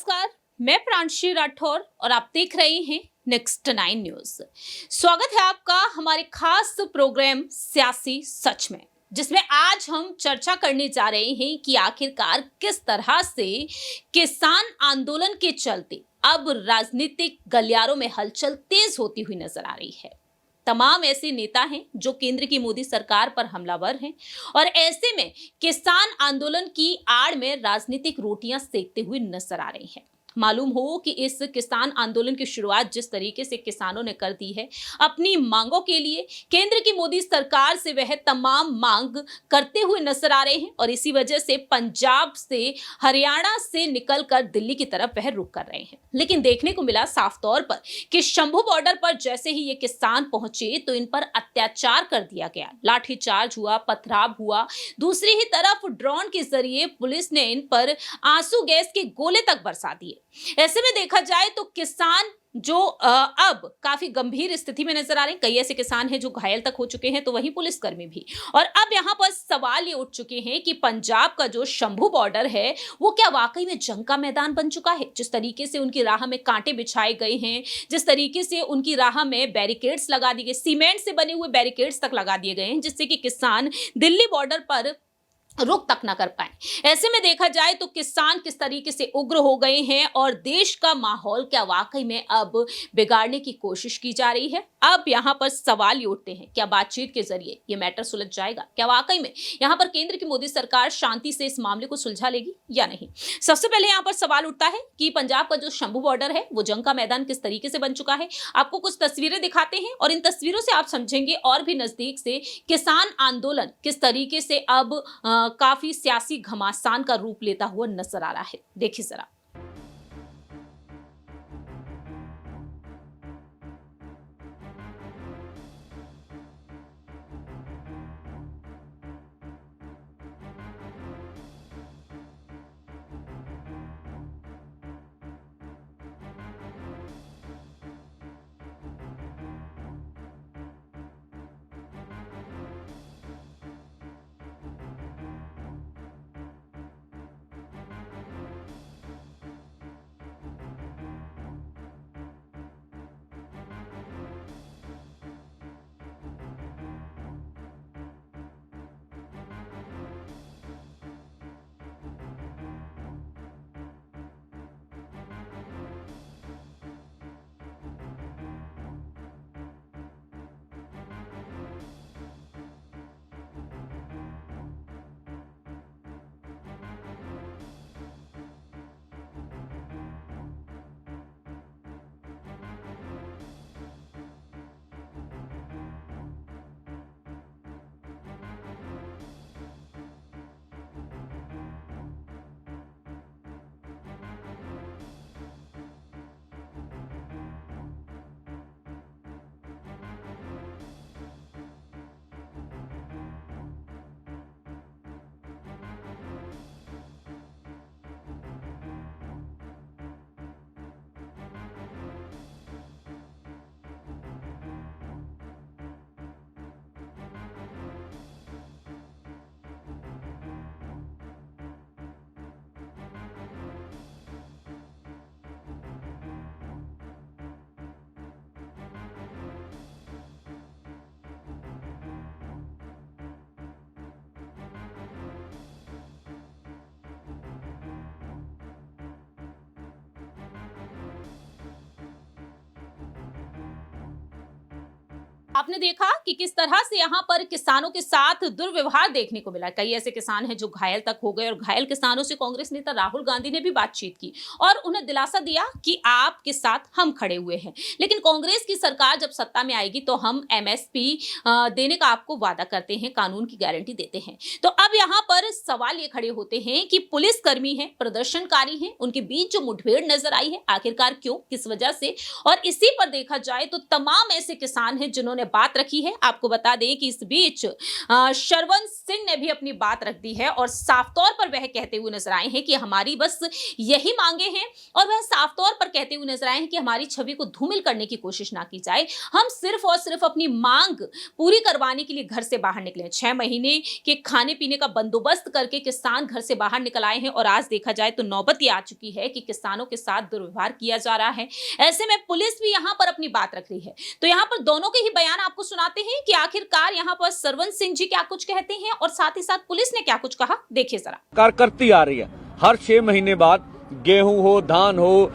नमस्कार, मैं प्रांशी राठौर और आप देख रहे हैं नेक्स्ट 9 न्यूज। स्वागत है आपका हमारे खास प्रोग्राम सियासी सच में, जिसमें आज हम चर्चा करने जा रहे हैं कि आखिरकार किस तरह से किसान आंदोलन के चलते अब राजनीतिक गलियारों में हलचल तेज होती हुई नजर आ रही है। तमाम ऐसे नेता हैं जो केंद्र की मोदी सरकार पर हमलावर हैं और ऐसे में किसान आंदोलन की आड़ में राजनीतिक रोटियां सेकते हुए नजर आ रही हैं। मालूम हो कि इस किसान आंदोलन की शुरुआत जिस तरीके से किसानों ने कर दी है, अपनी मांगों के लिए केंद्र की मोदी सरकार से वह तमाम मांग करते हुए नजर आ रहे हैं और इसी वजह से पंजाब से, हरियाणा से निकलकर दिल्ली की तरफ वह रुख कर रहे हैं। लेकिन देखने को मिला साफ तौर पर कि शंभू बॉर्डर पर जैसे ही ये किसान पहुंचे तो इन पर अत्याचार कर दिया गया, लाठीचार्ज हुआ, पथराव हुआ। दूसरी ही तरफ ड्रोन के जरिए पुलिस ने इन पर आंसू गैस के गोले तक बरसा दिए। ऐसे में देखा जाए तो किसान जो अब काफी गंभीर स्थिति में नजर आ रहे हैं, कई ऐसे किसान हैं जो घायल तक हो चुके हैं, तो वहीं पुलिसकर्मी भी। और अब यहाँ पर सवाल ये उठ चुके हैं कि पंजाब का जो शंभू बॉर्डर है वो क्या वाकई में जंग का मैदान बन चुका है। जिस तरीके से उनकी राह में कांटे बिछाए गए हैं, जिस तरीके से उनकी राह में बैरिकेड्स लगा दिए गए, सीमेंट से बने हुए बैरिकेड्स तक लगा दिए गए हैं, जिससे कि किसान दिल्ली बॉर्डर पर रुक तक ना कर पाए। ऐसे में देखा जाए तो किसान किस तरीके से उग्र हो गए हैं और देश का माहौल क्या वाकई में अब बिगाड़ने की कोशिश की जा रही है। अब यहाँ पर सवाल ये उठते हैं, क्या बातचीत के जरिए ये मैटर सुलझ जाएगा? क्या वाकई में यहाँ पर केंद्र की मोदी सरकार शांति से इस मामले को सुलझा लेगी या नहीं? सबसे पहले यहाँ पर सवाल उठता है कि पंजाब का जो शंभू बॉर्डर है वो जंग का मैदान किस तरीके से बन चुका है। आपको कुछ तस्वीरें दिखाते हैं और इन तस्वीरों से आप समझेंगे और भी नजदीक से किसान आंदोलन किस तरीके से अब काफी सियासी घमासान का रूप लेता हुआ नजर आ रहा है। देखिए जरा। आपने देखा कि किस तरह से यहाँ पर किसानों के साथ दुर्व्यवहार देखने को मिला। कई ऐसे किसान हैं जो घायल तक हो गए और घायल किसानों से कांग्रेस नेता राहुल गांधी ने भी बातचीत की और उन्हें दिलासा दिया कि आपके साथ हम खड़े हुए हैं। लेकिन कांग्रेस की सरकार जब सत्ता में आएगी तो हम एमएसपी देने का आपको वादा करते हैं, कानून की गारंटी देते हैं। तो अब यहाँ पर सवाल ये खड़े होते हैं कि पुलिसकर्मी हैं, प्रदर्शनकारी हैं, उनके बीच जो मुठभेड़ नजर आई है आखिरकार क्यों, किस वजह से? और इसी पर देखा जाए तो तमाम ऐसे किसान हैं जिन्होंने उन्होंने बात रखी है। आपको बता दें कि इस बीच शरवण सिंह ने भी अपनी बात रख दी है और साफ तौर पर वह कहते हुए नजर आए हैं कि हमारी बस यही मांगे हैं, और वह साफ तौर पर कहते हुए नजर आए हैं कि हमारी छवि को धूमिल करने की कोशिश ना की जाए। हम सिर्फ और सिर्फ अपनी मांग पूरी करवाने के लिए घर से बाहर निकले। 6 महीने के खाने पीने का बंदोबस्त करके किसान घर से बाहर निकल आए हैं और आज देखा जाए तो नौबत ये आ चुकी है कि किसानों के साथ दुर्व्यवहार किया जा रहा है। ऐसे में पुलिस भी यहां पर अपनी बात रख रही है। तो यहां पर दोनों के ही बयान आपको सुनाते हैं कि आखिरकार यहां पर शरवण सिंह जी क्या कुछ कहते हैं और साथ ही साथ पुलिस ने क्या कुछ कहा, देखिए जरा। सरकार करती आ रही है, हर 6 महीने बाद गेहूं हो, धान हो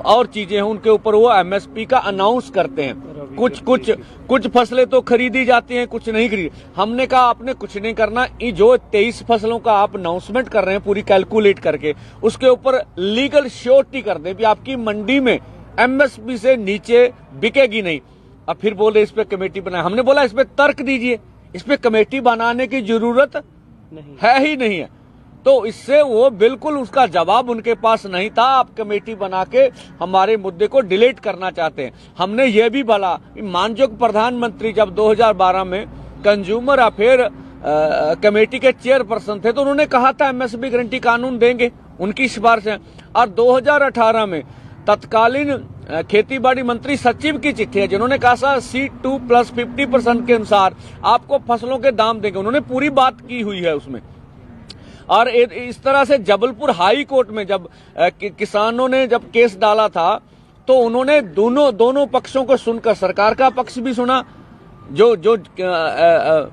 और चीजें हो, उनके ऊपर वो एमएसपी का अनाउंस करते हैं। कुछ फसलें तो खरीदी जाती हैं, कुछ नहीं खरीदी। हमने कहा आपने कुछ नहीं करना, ये जो 23 फसलों का आप अनाउंसमेंट कर रहे हैं पूरी कैलकुलेट करके, उसके ऊपर लीगल श्योरिटी कर दें कि आपकी मंडी में एमएसपी से नीचे बिकेगी नहीं। अब फिर बोले इस पे कमेटी बनाए। हमने बोला इस पे तर्क दीजिए, इस पे कमेटी बनाने की जरूरत है ही नहीं है। तो इससे वो बिल्कुल उसका जवाब उनके पास नहीं था। आप कमेटी बना के हमारे मुद्दे को डिलीट करना चाहते हैं। हमने ये भी बोला, माननीय प्रधानमंत्री जब 2012 में कंज्यूमर अफेयर कमेटी के चेयरपर्सन थे तो उन्होंने कहा था एमएसपी गारंटी कानून देंगे, उनकी सिफारिश है। और 2018 में तत्कालीन खेती बाड़ी मंत्री सचिव की चिट्ठी है जिन्होंने कहा था C2 प्लस 50% के अनुसार आपको फसलों के दाम देंगे। उन्होंने पूरी बात की हुई है उसमें। और इस तरह से जबलपुर हाई कोर्ट में जब किसानों ने जब केस डाला था तो उन्होंने दोनों पक्षों को सुनकर सरकार का पक्ष भी सुना, जो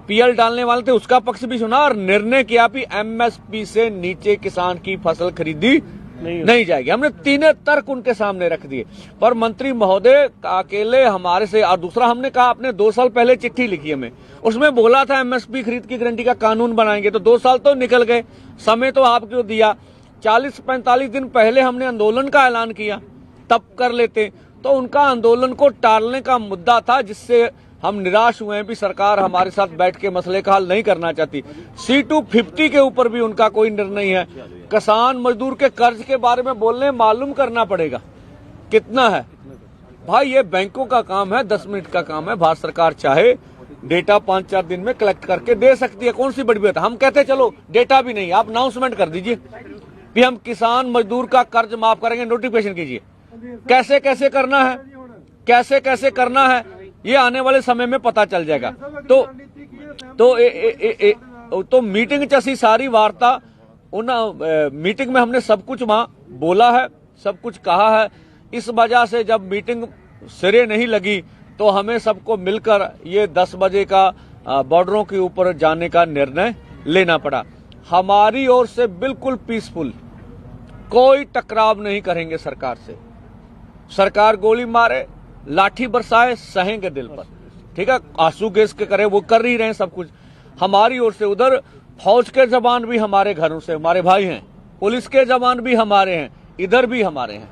पीएल डालने वाले थे उसका पक्ष भी सुना और निर्णय किया कि एमएसपी से नीचे किसान की फसल खरीदी नहीं जाएगी। हमने तीनों तर्क उनके सामने रख दिए, पर मंत्री महोदय अकेले हमारे से। और दूसरा हमने कहा आपने 2 साल पहले चिट्ठी लिखी हमें, उसमें बोला था एमएसपी खरीद की गारंटी का कानून बनाएंगे। तो 2 साल तो निकल गए, समय तो आपको दिया। 40-45 दिन पहले हमने आंदोलन का ऐलान किया, तब कर लेते। तो उनका आंदोलन को टालने का मुद्दा था, जिससे हम निराश हुए हैं कि सरकार हमारे साथ बैठ के मसले का हल नहीं करना चाहती। C250 के ऊपर भी उनका कोई निर्णय है। किसान मजदूर के कर्ज के बारे में बोलने, मालूम करना पड़ेगा कितना है। भाई ये बैंकों का काम है, 10 मिनट का काम है। भारत सरकार चाहे डेटा 5-4 दिन में कलेक्ट करके दे सकती है, कौन सी बड़ी बात है। हम कहते चलो डेटा भी नहीं, आप अनाउंसमेंट कर दीजिए कि हम किसान मजदूर का कर्ज माफ करेंगे, नोटिफिकेशन कीजिए। कैसे कैसे करना है, कैसे कैसे करना है, ये आने वाले समय में पता चल जाएगा। तो मीटिंग जैसी सारी वार्ता उन मीटिंग में हमने सब कुछ वहां बोला है, सब कुछ कहा है। इस वजह से जब मीटिंग सिरे नहीं लगी तो हमें सबको मिलकर ये 10 बजे का बॉर्डरों के ऊपर जाने का निर्णय लेना पड़ा। हमारी ओर से बिल्कुल पीसफुल, कोई टकराव नहीं करेंगे सरकार से। सरकार गोली मारे, लाठी बरसाए, सहेंगे दिल पर, ठीक है। आंसू गैस के करे, वो कर ही रहे हैं सब कुछ हमारी ओर से। उधर फौज के जवान भी हमारे घरों से हमारे भाई हैं, पुलिस के जवान भी हमारे हैं, इधर भी हमारे हैं,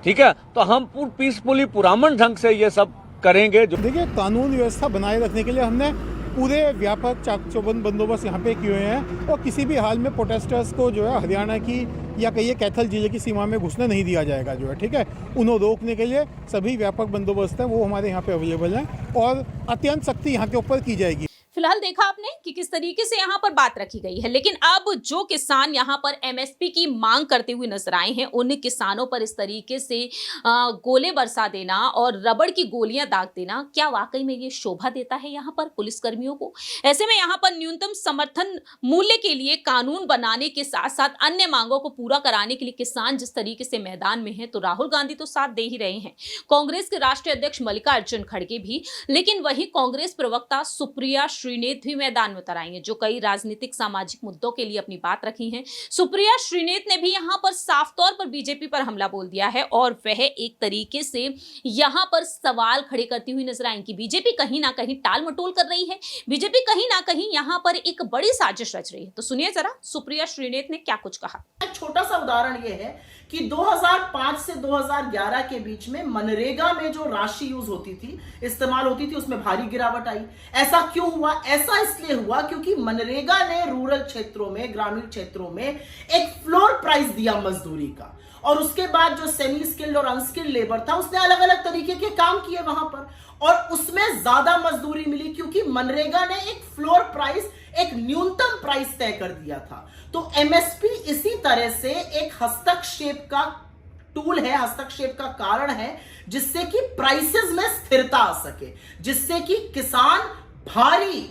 ठीक है। तो हम पीसफुली पुरामन ढंग से ये सब करेंगे। देखिए, कानून व्यवस्था बनाए रखने के लिए हमने पूरे व्यापक चाक चौबंद बंदोबस्त यहाँ पे किए हुए हैं और किसी भी हाल में प्रोटेस्टर्स को जो है हरियाणा की या कहिए कैथल जिले की सीमा में घुसने नहीं दिया जाएगा, जो है, ठीक है। उन्हें रोकने के लिए सभी व्यापक बंदोबस्त हैं, वो हमारे यहाँ पे अवेलेबल हैं और अत्यंत सख्ती यहाँ के ऊपर की जाएगी। फिलहाल देखा आपने कि किस तरीके से यहाँ पर बात रखी गई है, लेकिन अब जो किसान यहाँ पर एमएसपी की मांग करते हुए नजर आए हैं, उन किसानों पर इस तरीके से गोले बरसा देना और रबड़ की गोलियां दाग देना, क्या वाकई में ये शोभा देता है यहाँ पर पुलिसकर्मियों को? ऐसे में यहाँ पर न्यूनतम समर्थन मूल्य के लिए कानून बनाने के साथ साथ अन्य मांगों को पूरा कराने के लिए किसान जिस तरीके से मैदान में है, तो राहुल गांधी तो साथ दे ही रहे हैं, कांग्रेस के राष्ट्रीय अध्यक्ष मल्लिकार्जुन खड़गे भी, लेकिन वही कांग्रेस प्रवक्ता सुप्रिया श्रीनेत भी मैदान में उतर आई हैं, जो कई राजनीतिक सामाजिक मुद्दों के लिए अपनी बात रखी हैं। सुप्रिया श्रीनेत ने भी यहां पर साफ तौर पर बीजेपी पर हमला बोल दिया है और वह एक तरीके से यहां पर सवाल खड़े करती हुई नजर आई कि बीजेपी कहीं ना कहीं टाल मटोल कर रही है, बीजेपी कहीं ना कहीं यहां पर एक बड़ी साजिश रच रही है। तो सुनिए जरा सुप्रिया श्रीनेत ने क्या कुछ कहा। एक छोटा सा उदाहरण यह है कि 2005 से 2011 के बीच में मनरेगा में जो राशि यूज होती थी, इस्तेमाल होती थी, उसमें भारी गिरावट आई। ऐसा क्यों हुआ? ऐसा इसलिए हुआ क्योंकि मनरेगा ने रूरल क्षेत्रों में, ग्रामीण क्षेत्रों में एक फ्लोर प्राइस दिया मजदूरी का, और उसके बाद जो सेमी स्किल्ड और अनस्किल्ड लेबर था उसने अलग अलग तरीके के काम किए वहां पर, और उसमें ज्यादा मजदूरी मिली क्योंकि मनरेगा ने एक फ्लोर प्राइस, एक न्यूनतम प्राइस तय कर दिया था। तो एमएसपी इसी तरह से एक हस्तक्षेप का टूल है, हस्तक्षेप का कारण है, जिससे कि प्राइसेस में स्थिरता आ सके, जिससे कि किसान भारी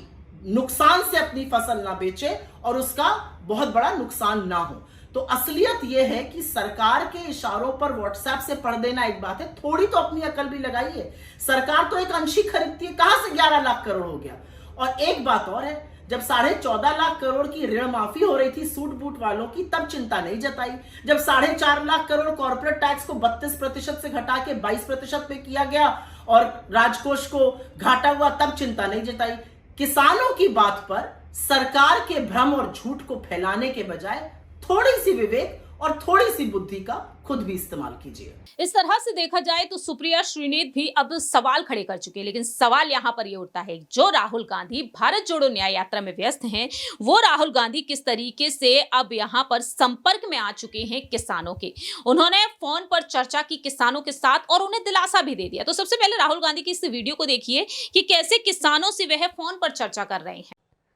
नुकसान से अपनी फसल ना बेचे और उसका बहुत बड़ा नुकसान ना हो। तो असलियत यह है कि सरकार के इशारों पर व्हाट्सएप से पढ़ देना एक बात है, थोड़ी तो अपनी अकल भी लगाइए। सरकार तो एक अंशी खरीदती है, कहां से 11 लाख करोड़ हो गया। और एक बात और है, जब 14.5 लाख करोड़ की ऋण माफी हो रही थी सूट बूट वालों की, तब चिंता नहीं जताई। जब 4.5 लाख करोड़ कॉर्पोरेट टैक्स को 32% से घटा के 22% पे किया गया और राजकोष को घाटा हुआ, तब चिंता नहीं जताई। किसानों की बात पर सरकार के भ्रम और झूठ को फैलाने के बजाय थोड़ी सी विवेक और थोड़ी सी बुद्धि का खुद भी इस्तेमाल कीजिए। इस तरह से देखा जाए तो सुप्रिया श्रीनेत भी अब सवाल खड़े कर चुके हैं, लेकिन सवाल यहाँ पर ये उठता है, जो राहुल गांधी भारत जोड़ो न्याय यात्रा में व्यस्त हैं, वो राहुल गांधी किस तरीके से अब यहाँ पर संपर्क में आ चुके हैं किसानों के। उन्होंने फोन पर चर्चा की किसानों के साथ और उन्हें दिलासा भी दे दिया। तो सबसे पहले राहुल गांधी की इस वीडियो को देखिए कि कैसे किसानों से वह फोन पर चर्चा कर रहे हैं।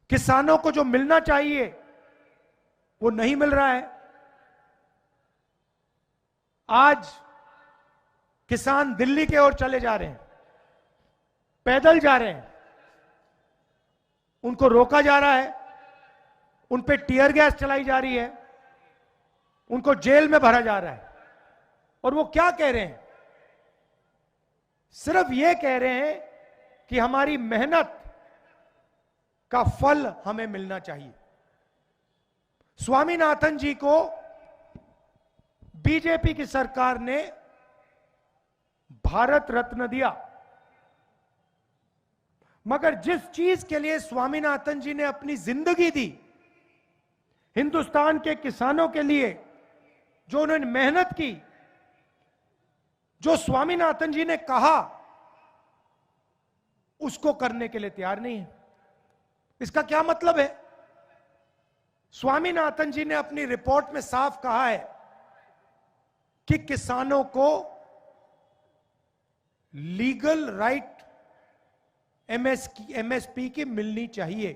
किसानों को जो मिलना चाहिए वो नहीं मिल रहा है। आज किसान दिल्ली के ओर चले जा रहे हैं, पैदल जा रहे हैं, उनको रोका जा रहा है, उन पे टीयर गैस चलाई जा रही है, उनको जेल में भरा जा रहा है। और वो क्या कह रहे हैं? सिर्फ ये कह रहे हैं कि हमारी मेहनत का फल हमें मिलना चाहिए। स्वामीनाथन जी को बीजेपी की सरकार ने भारत रत्न दिया, मगर जिस चीज के लिए स्वामीनाथन जी ने अपनी जिंदगी दी, हिंदुस्तान के किसानों के लिए जो उन्होंने मेहनत की, जो स्वामीनाथन जी ने कहा, उसको करने के लिए तैयार नहीं है। इसका क्या मतलब है? स्वामीनाथन जी ने अपनी रिपोर्ट में साफ कहा है कि किसानों को लीगल राइट एमएसपी की मिलनी चाहिए।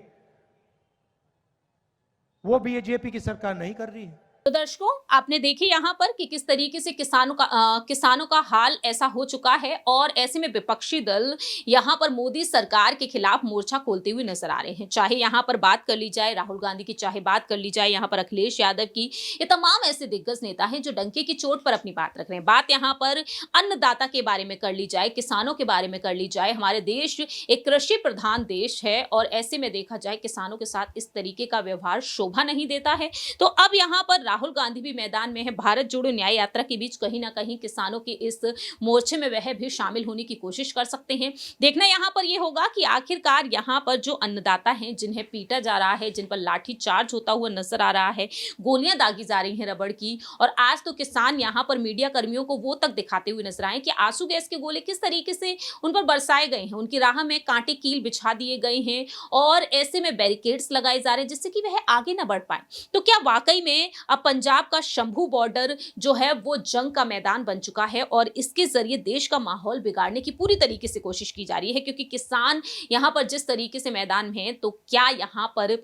वो बीजेपी की सरकार नहीं कर रही है। तो दर्शकों, आपने देखी यहाँ पर कि किस तरीके से किसानों का हाल ऐसा हो चुका है, और ऐसे में विपक्षी दल यहाँ पर मोदी सरकार के खिलाफ मोर्चा खोलते हुए नजर आ रहे हैं। चाहे यहाँ पर बात कर ली जाए राहुल गांधी की, चाहे बात कर ली जाए यहाँ पर अखिलेश यादव की, ये तमाम ऐसे दिग्गज नेता हैं जो डंके की चोट पर अपनी बात रख रहे हैं। बात यहाँ पर अन्नदाता के बारे में कर ली जाए, किसानों के बारे में कर ली जाए। हमारे देश एक कृषि प्रधान देश है, और ऐसे में देखा जाए किसानों के साथ इस तरीके का व्यवहार शोभा नहीं देता है। तो अब यहाँ पर राहुल गांधी भी मैदान में है। भारत जोड़ो न्याय यात्रा के बीच कहीं ना कहीं किसानों के इस मोर्चे में वह भी शामिल होने की कोशिश कर सकते हैं। देखना यहाँ पर यह होगा कि आखिरकार यहाँ पर जो अन्नदाता हैं, जिन्हें पीटा जा रहा है, जिन पर लाठी चार्ज होता हुआ नजर आ रहा है, गोलियां दागी जा रही हैं रबड़ की, और आज तो किसान यहाँ पर मीडिया कर्मियों को वो तक दिखाते हुए नजर आए कि आंसू गैस के गोले किस तरीके से उन पर बरसाए गए हैं, उनकी राह में कांटे कील बिछा दिए गए हैं, और ऐसे में बैरिकेड्स लगाए जा रहे हैं जिससे कि वह आगे न बढ़ पाए। तो क्या वाकई में अब पंजाब का शंभू बॉर्डर जो है वो जंग का मैदान बन चुका है, और इसके जरिए देश का माहौल बिगाड़ने की पूरी तरीके से कोशिश की जा रही है? क्योंकि किसान यहां पर जिस तरीके से मैदान में है, तो क्या यहां पर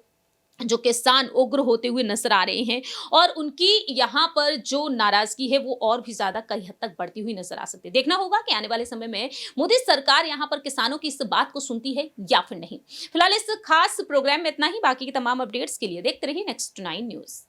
जो किसान उग्र होते हुए नजर आ रहे हैं, और उनकी यहाँ पर जो नाराजगी है वो और भी ज्यादा कई हद तक बढ़ती हुई नजर आ सकती है। देखना होगा कि आने वाले समय में मोदी सरकार यहाँ पर किसानों की इस बात को सुनती है या फिर नहीं। फिलहाल इस खास प्रोग्राम में इतना ही। बाकी के तमाम अपडेट्स के लिए देखते रहिए Next 9 न्यूज।